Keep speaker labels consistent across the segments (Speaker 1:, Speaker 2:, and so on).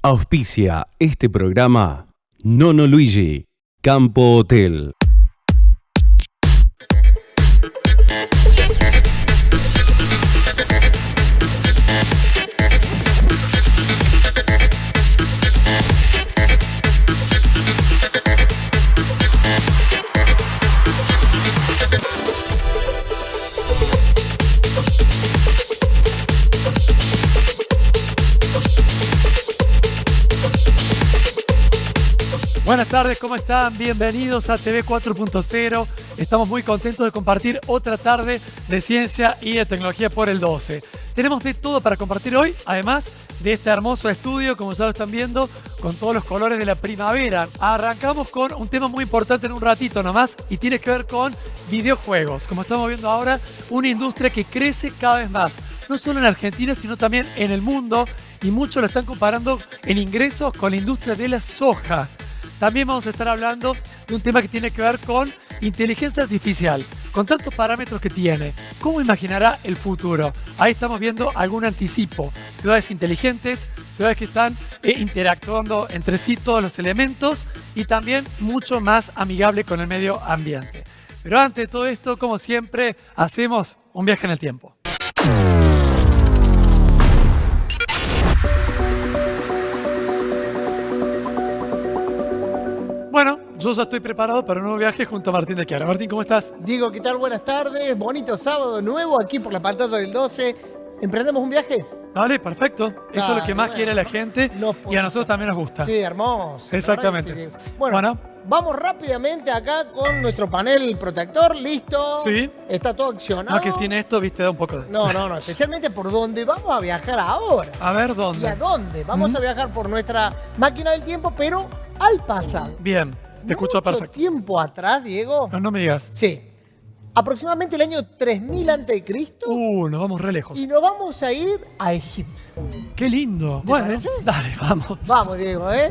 Speaker 1: Auspicia este programa Nono Luigi, Campo Hotel.
Speaker 2: Buenas tardes, ¿cómo están? Bienvenidos a TV 4.0. Estamos muy contentos de compartir otra tarde de ciencia y de tecnología por el 12. Tenemos de todo para compartir hoy, además de este hermoso estudio, como ya lo están viendo, con todos los colores de la primavera. Arrancamos con un tema muy importante en un ratito nomás y tiene que ver con videojuegos. Como estamos viendo ahora, una industria que crece cada vez más, no solo en Argentina, sino también en el mundo, y muchos lo están comparando en ingresos con la industria de la soja. También vamos a estar hablando de un tema que tiene que ver con inteligencia artificial. Con tantos parámetros que tiene, ¿cómo imaginará el futuro? Ahí estamos viendo algún anticipo. Ciudades inteligentes, ciudades que están interactuando entre sí todos los elementos y también mucho más amigable con el medio ambiente. Pero antes de todo esto, como siempre, hacemos un viaje en el tiempo. Bueno, yo ya estoy preparado para un nuevo viaje junto a Martín de Chiara. Martín, ¿cómo estás?
Speaker 3: Diego, ¿qué tal? Buenas tardes. Bonito sábado nuevo aquí por la pantalla del 12. ¿Emprendemos un viaje?
Speaker 2: Dale, perfecto. Eso es lo que más quiere la gente y a nosotros también nos gusta.
Speaker 3: Sí, hermoso.
Speaker 2: Exactamente.
Speaker 3: Sí. Bueno, vamos rápidamente acá con nuestro panel protector. ¿Listo?
Speaker 2: Sí.
Speaker 3: Está todo accionado.
Speaker 2: No, que sin esto, viste, da un poco de...
Speaker 3: No. Especialmente por dónde vamos a viajar ahora.
Speaker 2: A ver, ¿dónde?
Speaker 3: ¿Y a dónde? Vamos a viajar por nuestra máquina del tiempo, pero al pasado.
Speaker 2: Bien, te escucho perfecto.
Speaker 3: Mucho tiempo atrás, Diego.
Speaker 2: No me digas.
Speaker 3: Sí. Aproximadamente el año 3000 a.C.
Speaker 2: Nos vamos re lejos.
Speaker 3: Y nos vamos a ir a Egipto.
Speaker 2: ¡Qué lindo!
Speaker 3: ¿Te
Speaker 2: Bueno,
Speaker 3: parece?
Speaker 2: dale, vamos.
Speaker 3: Vamos, Diego, ¿eh?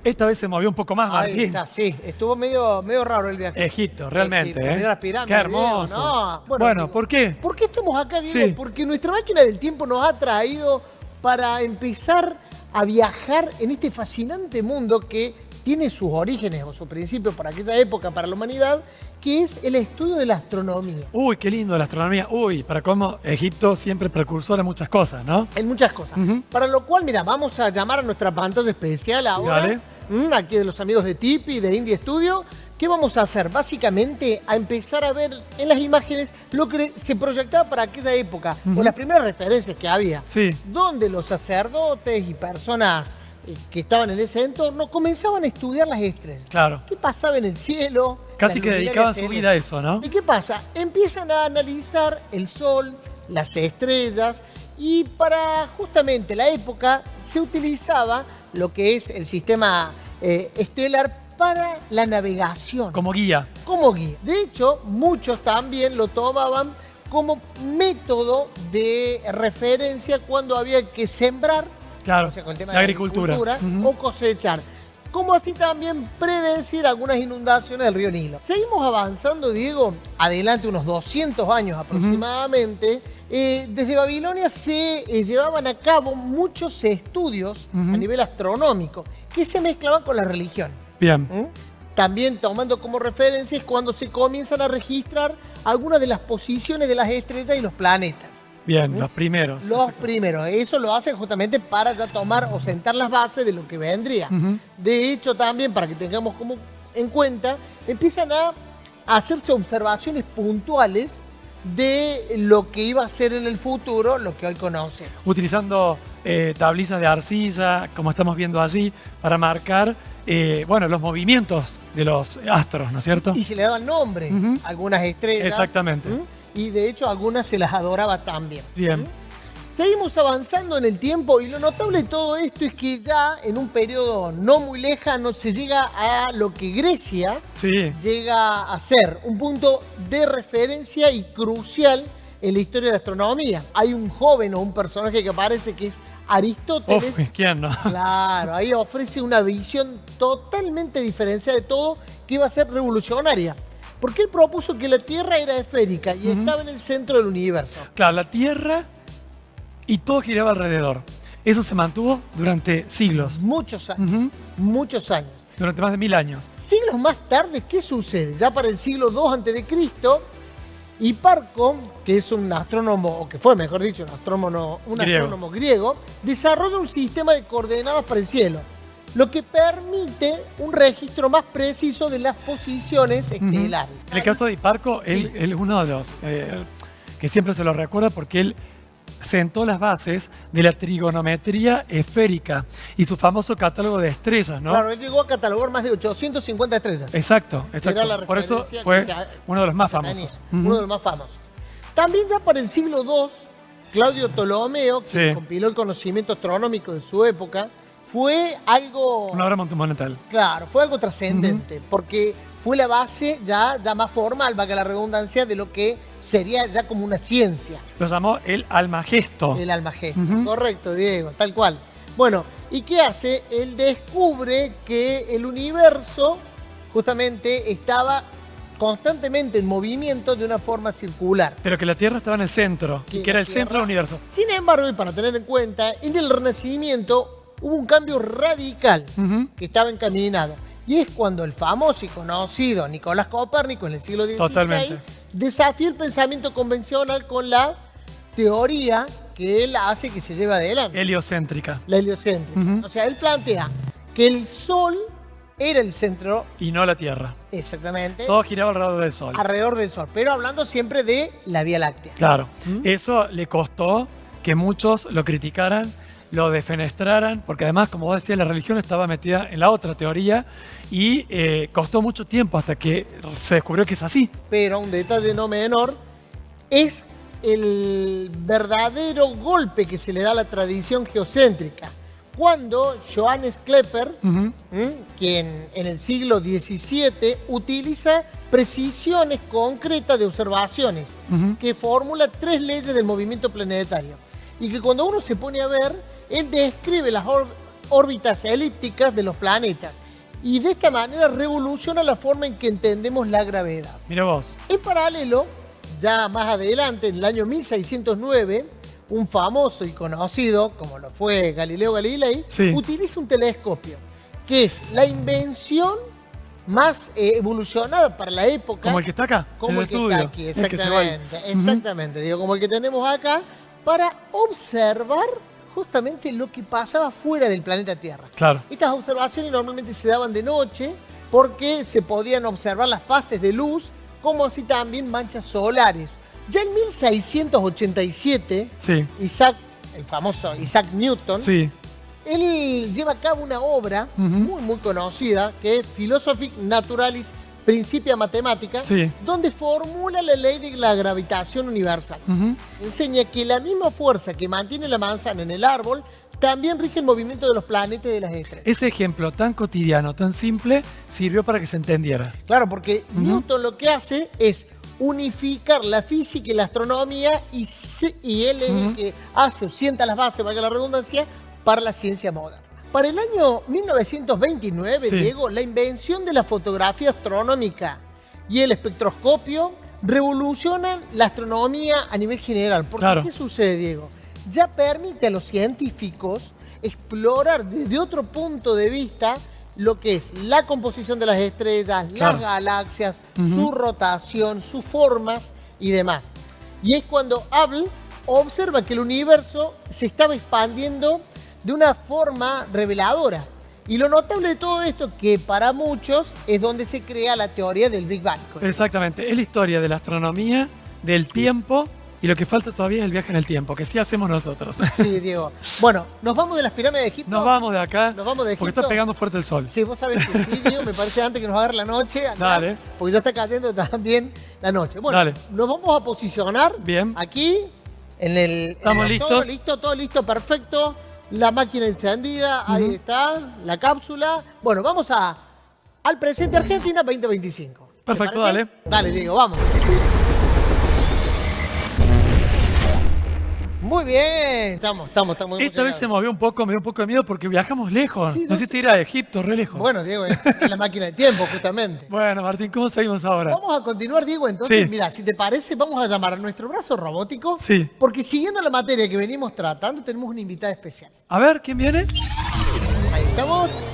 Speaker 2: Esta vez se movió un poco más,
Speaker 3: Ahí
Speaker 2: Martín.
Speaker 3: está, sí. Estuvo medio raro el viaje.
Speaker 2: Egipto, realmente,
Speaker 3: Egipto, mirá las
Speaker 2: ¿eh?
Speaker 3: pirámides,
Speaker 2: ¡Qué hermoso!
Speaker 3: Diego, no.
Speaker 2: Bueno,
Speaker 3: Diego,
Speaker 2: ¿por qué?
Speaker 3: ¿por qué estamos acá, Diego?
Speaker 2: Sí.
Speaker 3: Porque nuestra máquina del tiempo nos ha traído para empezar a viajar en este fascinante mundo que tiene sus orígenes o su principio para aquella época, para la humanidad, que es el estudio de la astronomía.
Speaker 2: Uy, qué lindo la astronomía. Uy, para cómo Egipto siempre precursor en muchas cosas, ¿no?
Speaker 3: En muchas cosas. Para lo cual, mira, vamos a llamar a nuestra pantalla especial ahora.
Speaker 2: Dale.
Speaker 3: Aquí de los amigos de Tipi, de Indie Studio. ¿Qué vamos a hacer? Básicamente a empezar a ver en las imágenes lo que se proyectaba para aquella época, o las primeras referencias que había.
Speaker 2: Sí.
Speaker 3: Donde los sacerdotes y personas que estaban en ese entorno comenzaban a estudiar las estrellas.
Speaker 2: Claro.
Speaker 3: ¿Qué pasaba en el cielo?
Speaker 2: Casi
Speaker 3: Las
Speaker 2: que dedicaban
Speaker 3: luminarias
Speaker 2: su vida a eso, ¿no?
Speaker 3: ¿Y qué pasa? Empiezan a analizar el sol, las estrellas, y para justamente la época se utilizaba lo que es el sistema estelar para la navegación.
Speaker 2: Como guía.
Speaker 3: Como guía. De hecho, muchos también lo tomaban como método de referencia cuando había que sembrar,
Speaker 2: Claro,
Speaker 3: o sea, con el tema
Speaker 2: la
Speaker 3: de
Speaker 2: agricultura.
Speaker 3: o cosechar. Como así también predecir algunas inundaciones del río Nilo. Seguimos avanzando, Diego, adelante unos 200 años aproximadamente. Desde Babilonia se llevaban a cabo muchos estudios a nivel astronómico que se mezclaban con la religión.
Speaker 2: Bien.
Speaker 3: También tomando como referencia es cuando se comienzan a registrar algunas de las posiciones de las estrellas y los planetas.
Speaker 2: Bien, los primeros.
Speaker 3: Los primeros. Eso lo hacen justamente para ya tomar o sentar las bases de lo que vendría. De hecho, también, para que tengamos como en cuenta, empiezan a hacerse observaciones puntuales de lo que iba a ser en el futuro, lo que hoy conocemos.
Speaker 2: Utilizando tablillas de arcilla, como estamos viendo allí, para marcar los movimientos de los astros, ¿no es cierto?
Speaker 3: Y se le daban nombre a algunas estrellas.
Speaker 2: Exactamente.
Speaker 3: Y de hecho algunas se las adoraba también.
Speaker 2: Bien.
Speaker 3: Seguimos avanzando en el tiempo y lo notable de todo esto es que ya en un periodo no muy lejano se llega a lo que Grecia llega a ser un punto de referencia y crucial en la historia de la astronomía. Hay un joven o un personaje que aparece que es Aristóteles.
Speaker 2: ¿Quién no?
Speaker 3: Claro, ahí ofrece una visión totalmente diferenciada de todo que iba a ser revolucionaria. Porque él propuso que la Tierra era esférica y estaba en el centro del universo.
Speaker 2: Claro, la Tierra y todo giraba alrededor. Eso se mantuvo durante siglos.
Speaker 3: Muchos años. Muchos años.
Speaker 2: Durante más de 1000 años.
Speaker 3: Siglos más tarde, ¿qué sucede? Ya para el siglo II a.C., Hiparco, que es un astrónomo, o que fue, mejor dicho, un astrónomo griego, desarrolla un sistema de coordenadas para el cielo, lo que permite un registro más preciso de las posiciones estelares.
Speaker 2: En el caso de Hiparco, él es uno de los que siempre se lo recuerda porque él sentó las bases de la trigonometría esférica y su famoso catálogo de estrellas, ¿no?
Speaker 3: Claro, él llegó a catalogar más de 850 estrellas.
Speaker 2: Exacto. Por eso fue uno de los más famosos.
Speaker 3: Uno de los más famosos. También ya para el siglo II, Claudio Ptolomeo, que compiló el conocimiento astronómico de su época, fue algo...
Speaker 2: Una obra monumental.
Speaker 3: Claro, fue algo trascendente, porque fue la base ya más formal, valga la redundancia, de lo que sería ya como una ciencia.
Speaker 2: Lo llamó el Almagesto.
Speaker 3: El Almagesto, correcto, Diego, tal cual. Bueno, ¿y qué hace? Él descubre que el universo justamente estaba constantemente en movimiento de una forma circular.
Speaker 2: Pero que la Tierra estaba en el centro, y que era el centro del universo.
Speaker 3: Sin embargo, y para tener en cuenta, en el Renacimiento hubo un cambio radical que estaba encaminado. Y es cuando el famoso y conocido Nicolás Copérnico en el siglo XVI desafía el pensamiento convencional con la teoría que él hace que se lleve adelante.
Speaker 2: Heliocéntrica.
Speaker 3: La heliocéntrica. O sea, él plantea que el Sol era el centro.
Speaker 2: Y no la Tierra.
Speaker 3: Exactamente.
Speaker 2: Todo giraba alrededor del Sol.
Speaker 3: Alrededor del Sol, pero hablando siempre de la Vía Láctea.
Speaker 2: Claro. Eso le costó que muchos lo criticaran, lo defenestraran, porque además, como vos decías, la religión estaba metida en la otra teoría y costó mucho tiempo hasta que se descubrió que es así.
Speaker 3: Pero un detalle no menor es el verdadero golpe que se le da a la tradición geocéntrica. Cuando Johannes Kepler, quien en el siglo XVII utiliza precisiones concretas de observaciones, que formula 3 leyes del movimiento planetario. Y que cuando uno se pone a ver, él describe las órbitas elípticas de los planetas. Y de esta manera revoluciona la forma en que entendemos la gravedad.
Speaker 2: Mira vos.
Speaker 3: En paralelo, ya más adelante, en el año 1609, un famoso y conocido, como lo fue Galileo Galilei, utiliza un telescopio, que es la invención más evolucionada para la época.
Speaker 2: Como el que está acá.
Speaker 3: Como el que está aquí, exactamente. Exactamente, digo, como el que tenemos acá, para observar justamente lo que pasaba fuera del planeta Tierra.
Speaker 2: Claro.
Speaker 3: Estas observaciones normalmente se daban de noche porque se podían observar las fases de luz, como así también manchas solares. Ya en 1687, el famoso Isaac Newton, él lleva a cabo una obra muy conocida, que es Philosophic Naturalis Principia Mathematica, donde formula la ley de la gravitación universal. Enseña que la misma fuerza que mantiene la manzana en el árbol también rige el movimiento de los planetas y de las estrellas.
Speaker 2: Ese ejemplo tan cotidiano, tan simple, sirvió para que se entendiera.
Speaker 3: Claro, porque Newton lo que hace es unificar la física y la astronomía y él es el que hace o sienta las bases, valga la redundancia, para la ciencia moderna. Para el año 1929, Diego, la invención de la fotografía astronómica y el espectroscopio revolucionan la astronomía a nivel general. Porque ¿qué sucede, Diego? Ya permite a los científicos explorar desde otro punto de vista lo que es la composición de las estrellas, las galaxias, su rotación, sus formas y demás. Y es cuando Hubble observa que el universo se estaba expandiendo de una forma reveladora. Y lo notable de todo esto, que para muchos es donde se crea la teoría del Big Bang.
Speaker 2: Exactamente, es la historia de la astronomía, del tiempo, y lo que falta todavía es el viaje en el tiempo, que sí hacemos nosotros.
Speaker 3: Sí, Diego. Bueno, ¿nos vamos de las pirámides de Egipto?
Speaker 2: Nos vamos de acá,
Speaker 3: nos vamos de Egipto,
Speaker 2: porque está pegando fuerte el sol.
Speaker 3: Sí, vos sabés que sí, Diego, me parece antes que nos agarre la noche acá,
Speaker 2: dale,
Speaker 3: porque ya está cayendo también la noche. Bueno, nos vamos a posicionar aquí, en el...
Speaker 2: Estamos listos.
Speaker 3: Todo listo, perfecto. La máquina encendida, ahí está, la cápsula. Bueno, vamos al presente Argentina 2025.
Speaker 2: Perfecto, dale.
Speaker 3: Dale, Diego, vamos. Muy bien, estamos muy emocionados.
Speaker 2: Esta vez me dio un poco de miedo porque viajamos lejos.
Speaker 3: Sí,
Speaker 2: no sé si ir a Egipto, re lejos.
Speaker 3: Bueno, Diego, es la máquina de tiempo, justamente.
Speaker 2: Bueno, Martín, ¿cómo seguimos ahora?
Speaker 3: Vamos a continuar, Diego. Entonces,
Speaker 2: Sí.
Speaker 3: mira, si te parece, vamos a llamar a nuestro brazo robótico.
Speaker 2: Sí.
Speaker 3: Porque siguiendo la materia que venimos tratando, tenemos una invitada especial.
Speaker 2: A ver, ¿quién viene?
Speaker 3: Ahí estamos.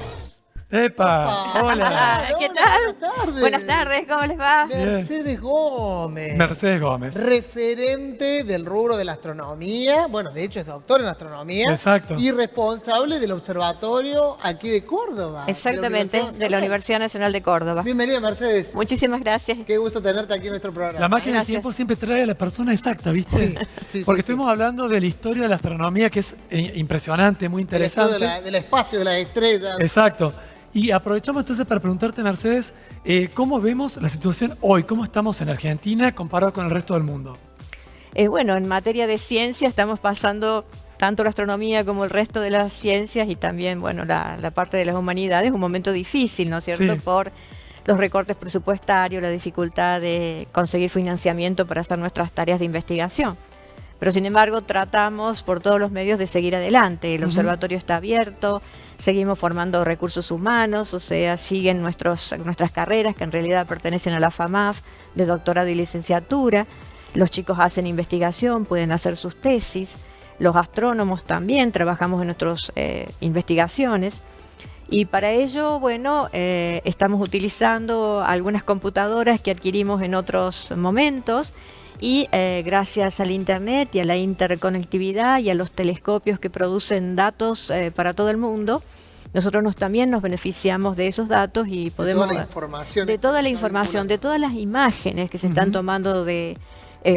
Speaker 2: ¡Epa! Hola.
Speaker 4: ¿Qué tal?
Speaker 3: Buenas tardes.
Speaker 4: Buenas tardes, ¿cómo les va?
Speaker 3: Mercedes Gómez.
Speaker 2: Mercedes Gómez.
Speaker 3: Referente del rubro de la astronomía. Bueno, de hecho es doctor en astronomía.
Speaker 2: Exacto.
Speaker 3: Y responsable del observatorio aquí de Córdoba.
Speaker 4: Exactamente, de la Universidad Nacional de Córdoba.
Speaker 3: Bienvenida, Mercedes.
Speaker 4: Muchísimas gracias.
Speaker 3: Qué gusto tenerte aquí en nuestro programa.
Speaker 2: La máquina del
Speaker 4: Gracias.
Speaker 2: tiempo siempre trae a la persona exacta, ¿viste?
Speaker 3: Sí,
Speaker 2: Porque
Speaker 3: sí.
Speaker 2: estuvimos hablando de la historia de la astronomía, que es impresionante, muy
Speaker 3: El estudio
Speaker 2: interesante.
Speaker 3: del espacio, de las estrellas.
Speaker 2: Exacto. Y aprovechamos entonces para preguntarte, Mercedes, ¿cómo vemos la situación hoy? ¿Cómo estamos en Argentina comparado con el resto del mundo?
Speaker 4: Bueno, en materia de ciencia estamos pasando tanto la astronomía como el resto de las ciencias y también, bueno, la parte de las humanidades, un momento difícil, ¿no es cierto?
Speaker 2: Sí.
Speaker 4: Por los recortes presupuestarios, la dificultad de conseguir financiamiento para hacer nuestras tareas de investigación. Pero sin embargo tratamos por todos los medios de seguir adelante. El observatorio está abierto, seguimos formando recursos humanos, o sea, siguen nuestras carreras que en realidad pertenecen a la FAMAF de doctorado y licenciatura. Los chicos hacen investigación, pueden hacer sus tesis. Los astrónomos también trabajamos en nuestras investigaciones. Y para ello, bueno, estamos utilizando algunas computadoras que adquirimos en otros momentos. Y gracias al Internet y a la interconectividad y a los telescopios que producen datos para todo el mundo, nosotros también nos beneficiamos de esos datos y podemos...
Speaker 3: De toda la información.
Speaker 4: De toda la información, de todas las imágenes que se están tomando de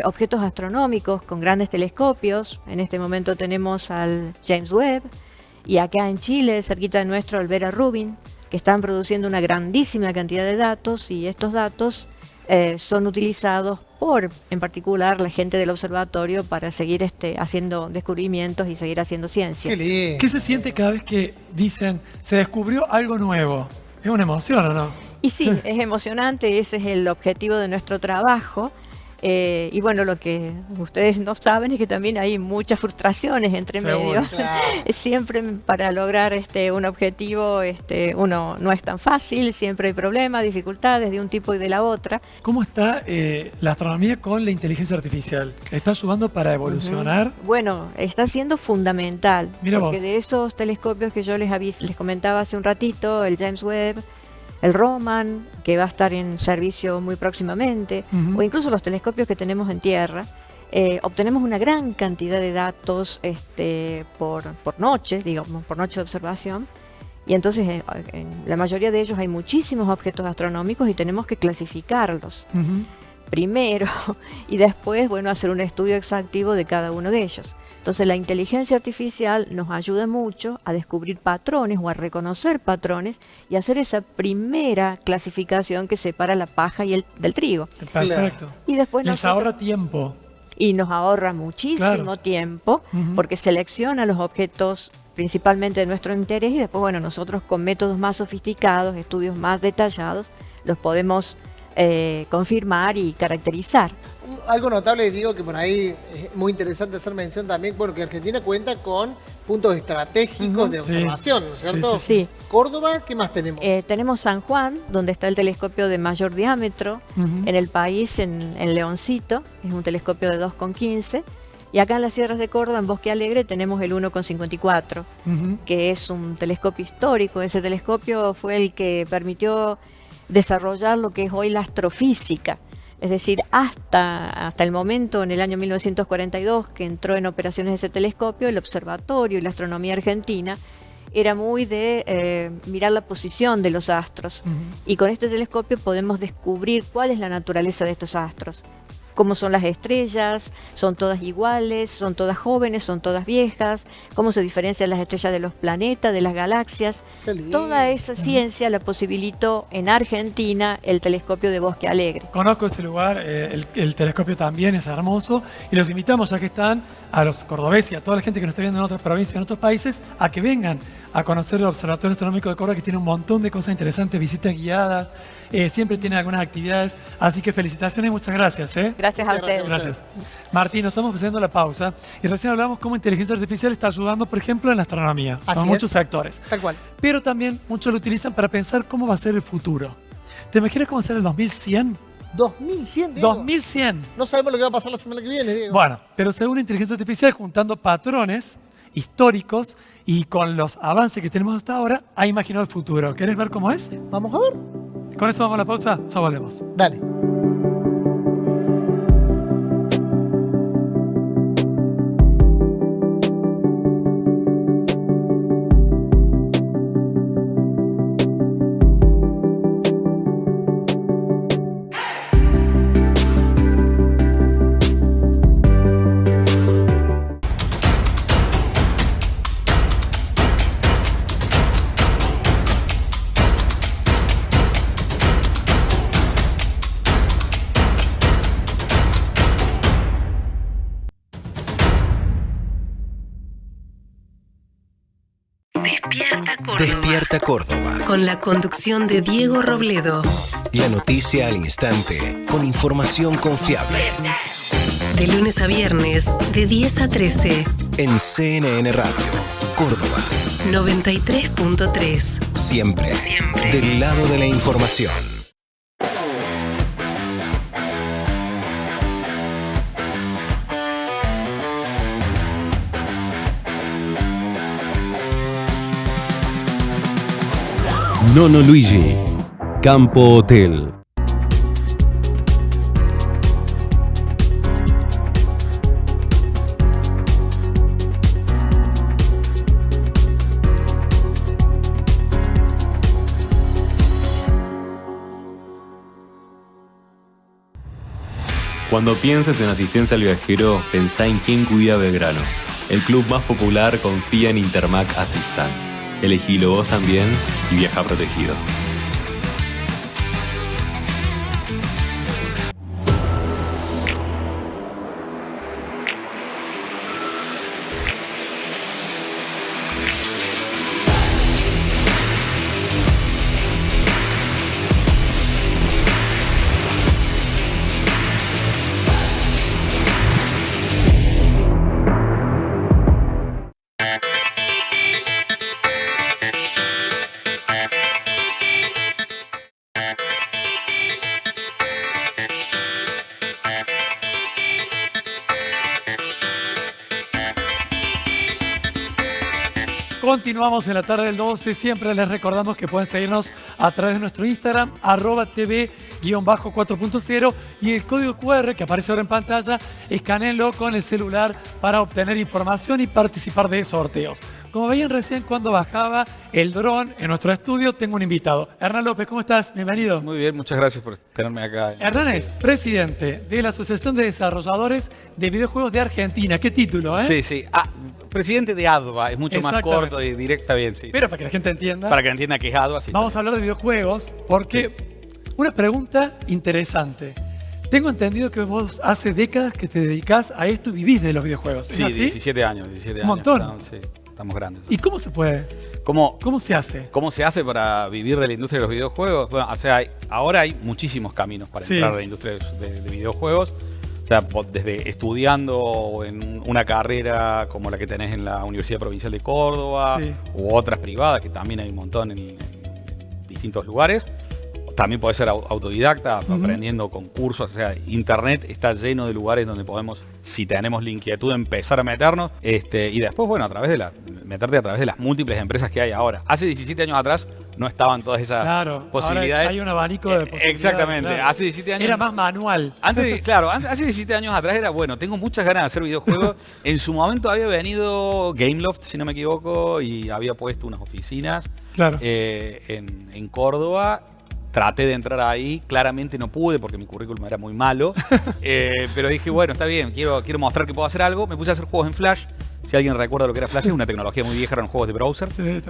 Speaker 4: objetos astronómicos con grandes telescopios. En este momento tenemos al James Webb y acá en Chile, cerquita de nuestro, al Vera Rubin, que están produciendo una grandísima cantidad de datos y estos datos son utilizados en particular la gente del observatorio para seguir haciendo descubrimientos y seguir haciendo ciencia.
Speaker 3: Qué lindo.
Speaker 2: ¿Qué se siente cada vez que dicen, se descubrió algo nuevo? Es una emoción, ¿o no?
Speaker 4: Y sí, es emocionante, ese es el objetivo de nuestro trabajo. Y bueno, lo que ustedes no saben es que también hay muchas frustraciones entre
Speaker 2: Seguro.
Speaker 4: medio.
Speaker 3: Claro.
Speaker 4: Siempre para lograr un objetivo uno no es tan fácil, siempre hay problemas, dificultades de un tipo y de la otra.
Speaker 2: ¿Cómo está la astronomía con la inteligencia artificial? ¿Está ayudando para evolucionar?
Speaker 4: Bueno, está siendo fundamental,
Speaker 2: Mira
Speaker 4: porque
Speaker 2: vos.
Speaker 4: de esos telescopios que yo les comentaba hace un ratito, el James Webb, el Roman, que va a estar en servicio muy próximamente, o incluso los telescopios que tenemos en tierra, obtenemos una gran cantidad de datos por noche, digamos, por noche de observación. Y entonces en la mayoría de ellos hay muchísimos objetos astronómicos y tenemos que clasificarlos primero y después, bueno, hacer un estudio exhaustivo de cada uno de ellos. Entonces la inteligencia artificial nos ayuda mucho a descubrir patrones o a reconocer patrones y hacer esa primera clasificación que separa la paja del trigo.
Speaker 2: Perfecto.
Speaker 4: Y después
Speaker 2: Les ahorra tiempo.
Speaker 4: y nos ahorra muchísimo tiempo porque selecciona los objetos principalmente de nuestro interés y después, bueno, nosotros con métodos más sofisticados, estudios más detallados, los podemos confirmar y caracterizar.
Speaker 3: Algo notable, digo, que por ahí es muy interesante hacer mención también, porque Argentina cuenta con puntos estratégicos de observación, ¿no es cierto?
Speaker 4: Sí.
Speaker 3: Córdoba, ¿qué más tenemos?
Speaker 4: Tenemos San Juan, donde está el telescopio de mayor diámetro en el país, en Leoncito, es un telescopio de 2,15. Y acá en las Sierras de Córdoba, en Bosque Alegre, tenemos el 1,54, que es un telescopio histórico. Ese telescopio fue el que permitió desarrollar lo que es hoy la astrofísica. Es decir, hasta el momento, en el año 1942, que entró en operaciones ese telescopio, el observatorio y la astronomía argentina era muy de mirar la posición de los astros. Y con este telescopio podemos descubrir cuál es la naturaleza de estos astros. Cómo son las estrellas, son todas iguales, son todas jóvenes, son todas viejas, cómo se diferencian las estrellas de los planetas, de las galaxias. Toda esa ciencia la posibilitó en Argentina el telescopio de Bosque Alegre.
Speaker 2: Conozco ese lugar, el telescopio también es hermoso y los invitamos, ya que están, a los cordobeses y a toda la gente que nos está viendo en otras provincias, en otros países, a que vengan a conocer el Observatorio Astronómico de Córdoba, que tiene un montón de cosas interesantes, visitas guiadas, siempre tiene algunas actividades, así que felicitaciones y muchas gracias.
Speaker 4: Gracias a ustedes.
Speaker 2: Gracias. Martín, estamos haciendo la pausa y recién hablamos cómo inteligencia artificial está ayudando, por ejemplo, en la astronomía, en muchos sectores.
Speaker 3: Tal cual.
Speaker 2: Pero también muchos lo utilizan para pensar cómo va a ser el futuro. ¿Te imaginas cómo va a ser el 2100?
Speaker 3: 2100, Diego.
Speaker 2: 2100.
Speaker 3: No sabemos lo que va a pasar la semana que viene, Diego.
Speaker 2: Bueno, pero según inteligencia artificial, juntando patrones históricos y con los avances que tenemos hasta ahora, ha imaginado el futuro. ¿Querés ver cómo es?
Speaker 3: Vamos a ver.
Speaker 2: Con eso vamos a la pausa, ya volvemos.
Speaker 3: Dale.
Speaker 1: Despierta Córdoba.
Speaker 5: Con la conducción de Diego Robledo.
Speaker 1: La noticia al instante, con información confiable.
Speaker 5: De lunes a viernes, de 10 a 13.
Speaker 1: En CNN Radio, Córdoba.
Speaker 5: 93.3.
Speaker 1: Siempre del lado de la información. Nono Luigi, Campo Hotel.
Speaker 6: Cuando pienses en asistencia al viajero, pensá en quién cuida Belgrano. El club más popular confía en Intermac Assistance. Elegilo vos también y viaja protegido.
Speaker 2: Continuamos en la tarde del 12. Siempre les recordamos que pueden seguirnos a través de nuestro Instagram, @tv_4.0, y el código QR que aparece ahora en pantalla, escánenlo con el celular para obtener información y participar de sorteos. Como veían recién cuando bajaba el dron en nuestro estudio, tengo un invitado. Hernán López, ¿cómo estás? Bienvenido.
Speaker 7: Muy bien, muchas gracias por tenerme acá.
Speaker 2: Hernán es presidente de la Asociación de Desarrolladores de Videojuegos de Argentina. ¿Qué título, eh?
Speaker 7: Sí. Presidente de ADVA, es mucho más corto y directa, bien, sí.
Speaker 2: Pero para que la gente entienda.
Speaker 7: Para que entienda que es ADVA, sí.
Speaker 2: Vamos a hablar de videojuegos porque una pregunta interesante. Tengo entendido que vos hace décadas que te dedicás a esto y vivís de los videojuegos. ¿Es
Speaker 7: sí,
Speaker 2: así?
Speaker 7: 17 años.
Speaker 2: Un montón.
Speaker 7: Estamos grandes.
Speaker 2: ¿Y cómo se puede? ¿Cómo se hace?
Speaker 7: ¿Cómo se hace para vivir de la industria de los videojuegos? Bueno, o sea, ahora hay muchísimos caminos para entrar a la industria de videojuegos. O sea, desde estudiando en una carrera como la que tenés en la Universidad Provincial de Córdoba u otras privadas, que también hay un montón en distintos lugares. También podés ser autodidacta, aprendiendo con cursos. O sea, Internet está lleno de lugares donde podemos, si tenemos la inquietud, empezar a meternos. Y después, bueno, meterte a través de las múltiples empresas que hay ahora. Hace 17 años atrás no estaban todas esas posibilidades.
Speaker 2: Ahora hay un abanico de posibilidades.
Speaker 7: Exactamente.
Speaker 2: Claro.
Speaker 7: Hace 17 años...
Speaker 2: Era más manual.
Speaker 7: Hace 17 años atrás era, bueno, tengo muchas ganas de hacer videojuegos. En su momento había venido Gameloft, si no me equivoco, y había puesto unas oficinas en Córdoba. Traté de entrar ahí, claramente no pude porque mi currículum era muy malo, pero dije, bueno, está bien, quiero mostrar que puedo hacer algo. Me puse a hacer juegos en Flash. Si alguien recuerda lo que era Flash, es una tecnología muy vieja, eran juegos de browser. Me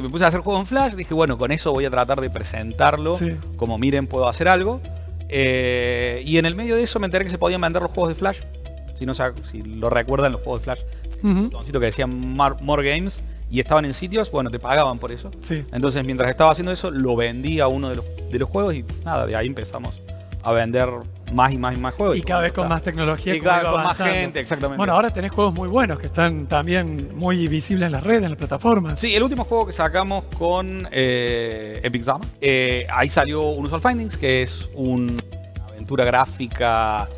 Speaker 7: puse a hacer juegos en Flash, dije, bueno, con eso voy a tratar de presentarlo, como miren, puedo hacer algo. Y en el medio de eso me enteré que se podían vender los juegos de Flash. Si lo recuerdan, los juegos de Flash, un botoncito que decía More Games, y estaban en sitios, bueno, te pagaban por eso. Entonces, mientras estaba haciendo eso, lo vendí a uno de los juegos y nada, de ahí empezamos a vender más y más y más juegos.
Speaker 2: Y cada vez con más tecnología.
Speaker 7: Y cada vez con más gente, exactamente.
Speaker 2: Bueno, ahora tenés juegos muy buenos que están también muy visibles en las redes, en las plataformas.
Speaker 7: Sí, el último juego que sacamos con Epic Zama, ahí salió Unusual Findings, que es una aventura gráfica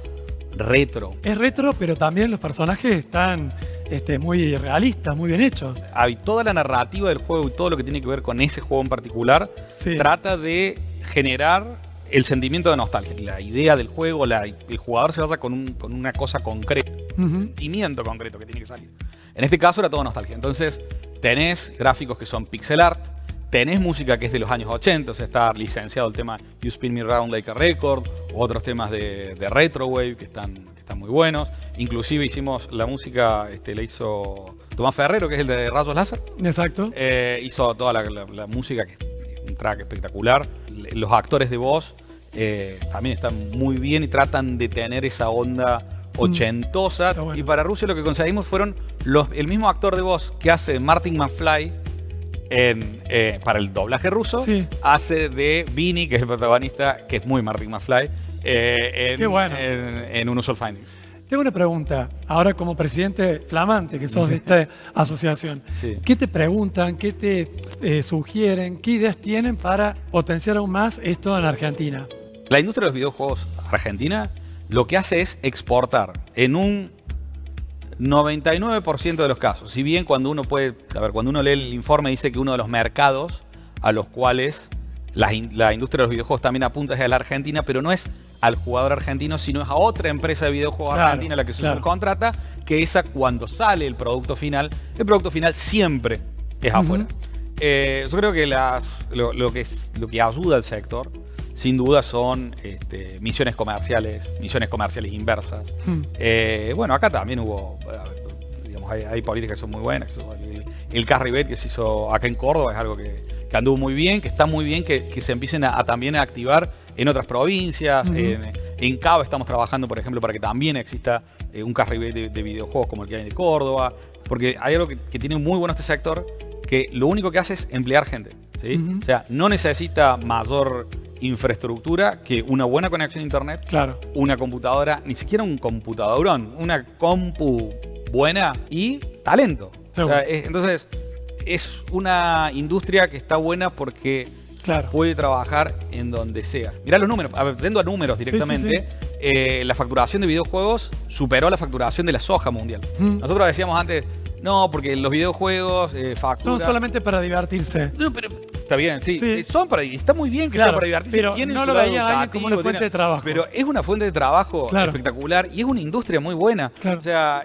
Speaker 7: retro.
Speaker 2: Es retro, pero también los personajes están muy realistas, muy bien hechos.
Speaker 7: Toda la narrativa del juego y todo lo que tiene que ver con ese juego en particular trata de generar el sentimiento de nostalgia. La idea del juego, el jugador se basa con una cosa concreta, un sentimiento concreto que tiene que salir. En este caso era todo nostalgia. Entonces tenés gráficos que son pixel art, tenés música que es de los años 80, o sea, está licenciado el tema You Spin Me Round Like a Record, otros temas de Retrowave que están muy buenos. Inclusive hicimos la música, la hizo Tomás Ferrero, que es el de Rayos Láser.
Speaker 2: Exacto.
Speaker 7: Hizo toda la música, que es un track espectacular. Los actores de voz también están muy bien y tratan de tener esa onda ochentosa. Bueno. Y para Rusia lo que conseguimos fueron el mismo actor de voz que hace Martin McFly para el doblaje ruso, hace de Vinny, que es el protagonista, que es muy Martin McFly, en Unusual Findings.
Speaker 2: Tengo una pregunta, ahora como presidente flamante que sos de esta asociación, ¿qué te preguntan, qué te sugieren, qué ideas tienen para potenciar aún más esto en Argentina?
Speaker 7: La industria de los videojuegos argentina lo que hace es exportar en un 99% de los casos. Si bien cuando uno lee el informe dice que uno de los mercados a los cuales la industria de los videojuegos también apunta es a la Argentina, pero no es al jugador argentino, sino es a otra empresa de videojuegos argentina a la que se subcontrata, que esa cuando sale el producto final siempre es afuera. Yo creo que lo que ayuda al sector sin duda son misiones comerciales inversas. Bueno, acá también hubo, digamos, hay políticas que son muy buenas. El Carry Bet que se hizo acá en Córdoba es algo que anduvo muy bien, que está muy bien que se empiecen también a activar en otras provincias. En Cava estamos trabajando, por ejemplo, para que también exista un Carry Bet de videojuegos como el que hay de Córdoba, porque hay algo que tiene muy bueno este sector, que lo único que hace es emplear gente, ¿sí? O sea, no necesita mayor infraestructura que una buena conexión a internet, una computadora, ni siquiera un computadorón, una compu buena y talento. O sea, entonces es una industria que está buena porque puede trabajar en donde sea. Mirá los números, yendo a números directamente, la facturación de videojuegos superó la facturación de la soja mundial. Nosotros decíamos antes, no, porque los videojuegos facturan...
Speaker 2: Son solamente para divertirse.
Speaker 7: No, pero está bien, está muy bien que sea para divertirse.
Speaker 2: Pero no lo veía alguien como una fuente de trabajo.
Speaker 7: Pero es una fuente de trabajo espectacular y es una industria muy buena. O sea,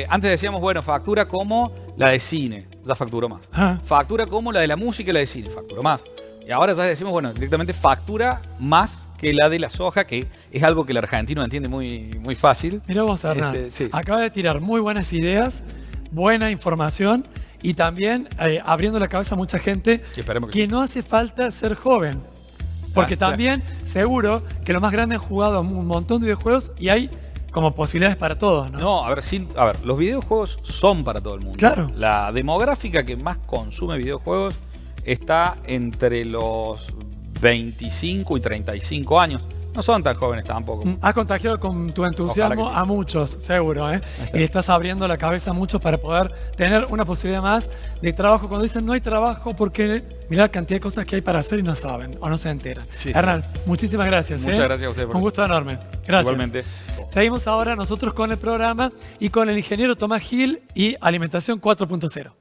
Speaker 7: antes decíamos, bueno, factura como la de cine, ya facturó más. Factura como la de la música y la de cine, facturó más. Y ahora ya decimos, bueno, directamente factura más que la de la soja, que es algo que el argentino entiende muy, muy fácil.
Speaker 2: Mirá vos, Hernán, acaba de tirar muy buenas ideas, buena información y también abriendo la cabeza a mucha gente que no hace falta ser joven. Porque también seguro que los más grandes han jugado un montón de videojuegos y hay como posibilidades para todos, ¿no?
Speaker 7: No, a ver, los videojuegos son para todo el mundo.
Speaker 2: Claro.
Speaker 7: La demográfica que más consume videojuegos está entre los 25 y 35 años. No son tan jóvenes tampoco.
Speaker 2: Has contagiado con tu entusiasmo a muchos, seguro, ¿eh? Y estás abriendo la cabeza a muchos para poder tener una posibilidad más de trabajo. Cuando dicen no hay trabajo porque mirá la cantidad de cosas que hay para hacer y no saben o no se enteran. Hernán, muchísimas gracias.
Speaker 7: Muchas gracias a usted.
Speaker 2: Un gusto enorme. Gracias.
Speaker 7: Igualmente.
Speaker 2: Seguimos ahora nosotros con el programa y con el ingeniero Tomás Gil y Alimentación 4.0.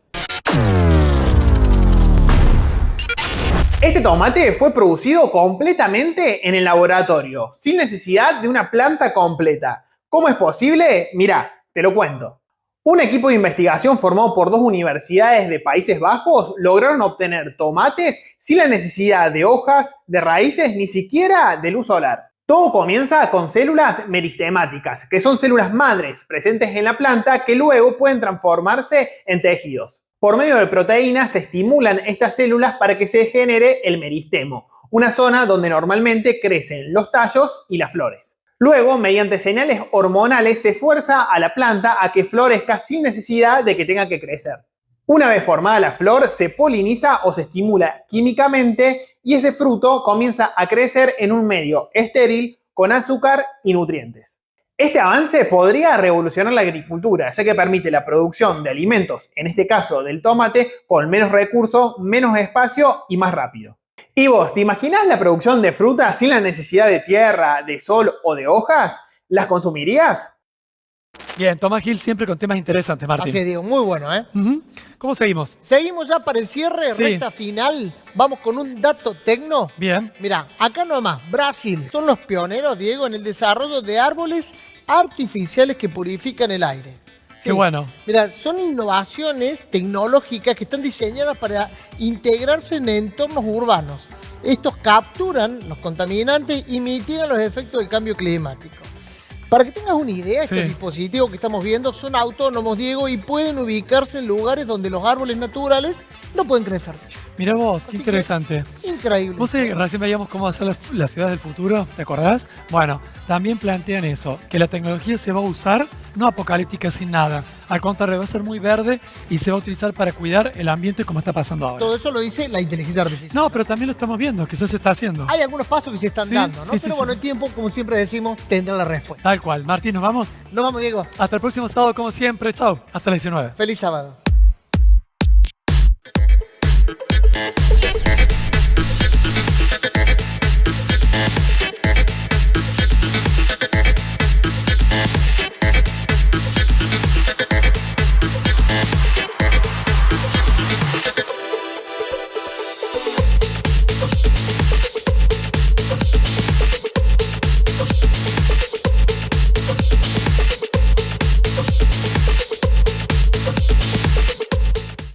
Speaker 8: Este tomate fue producido completamente en el laboratorio, sin necesidad de una planta completa. ¿Cómo es posible? Mirá, te lo cuento. Un equipo de investigación formado por 2 universidades de Países Bajos lograron obtener tomates sin la necesidad de hojas, de raíces, ni siquiera de luz solar. Todo comienza con células meristemáticas, que son células madres presentes en la planta que luego pueden transformarse en tejidos. Por medio de proteínas se estimulan estas células para que se genere el meristemo, una zona donde normalmente crecen los tallos y las flores. Luego, mediante señales hormonales, se fuerza a la planta a que florezca sin necesidad de que tenga que crecer. Una vez formada la flor, se poliniza o se estimula químicamente y ese fruto comienza a crecer en un medio estéril con azúcar y nutrientes. Este avance podría revolucionar la agricultura, ya que permite la producción de alimentos, en este caso del tomate, con menos recursos, menos espacio y más rápido. ¿Y vos, te imaginás la producción de frutas sin la necesidad de tierra, de sol o de hojas? ¿Las consumirías?
Speaker 2: Bien, Tomás Gil siempre con temas interesantes, Martín.
Speaker 3: Así es, Diego, muy bueno, ¿eh?
Speaker 2: ¿Cómo seguimos?
Speaker 3: Seguimos ya para el cierre, recta final. Vamos con un dato tecno.
Speaker 2: Bien.
Speaker 3: Mirá, acá nomás, Brasil. Son los pioneros, Diego, en el desarrollo de árboles artificiales que purifican el aire. Sí.
Speaker 2: Qué bueno.
Speaker 3: Mira, son innovaciones tecnológicas que están diseñadas para integrarse en entornos urbanos. Estos capturan los contaminantes y mitigan los efectos del cambio climático. Para que tengas una idea, estos dispositivos que estamos viendo son autónomos, Diego, y pueden ubicarse en lugares donde los árboles naturales no pueden crecer.
Speaker 2: Mirá vos, qué interesante.
Speaker 3: Increíble.
Speaker 2: Vos sabés que recién veíamos cómo va a ser las ciudades del futuro, ¿te acordás? Bueno, también plantean eso, que la tecnología se va a usar no apocalíptica sin nada. Al contrario, va a ser muy verde y se va a utilizar para cuidar el ambiente como está pasando ahora.
Speaker 3: Todo eso lo dice la inteligencia artificial.
Speaker 2: No, pero también lo estamos viendo, que eso se está haciendo.
Speaker 3: Hay algunos pasos que se están dando, ¿no? Pero bueno, el tiempo, como siempre decimos, tendrá la respuesta.
Speaker 2: Tal cual. Martín, ¿nos vamos?
Speaker 3: Nos vamos, Diego.
Speaker 2: Hasta el próximo sábado, como siempre. Chao. Hasta las 19.
Speaker 3: Feliz sábado.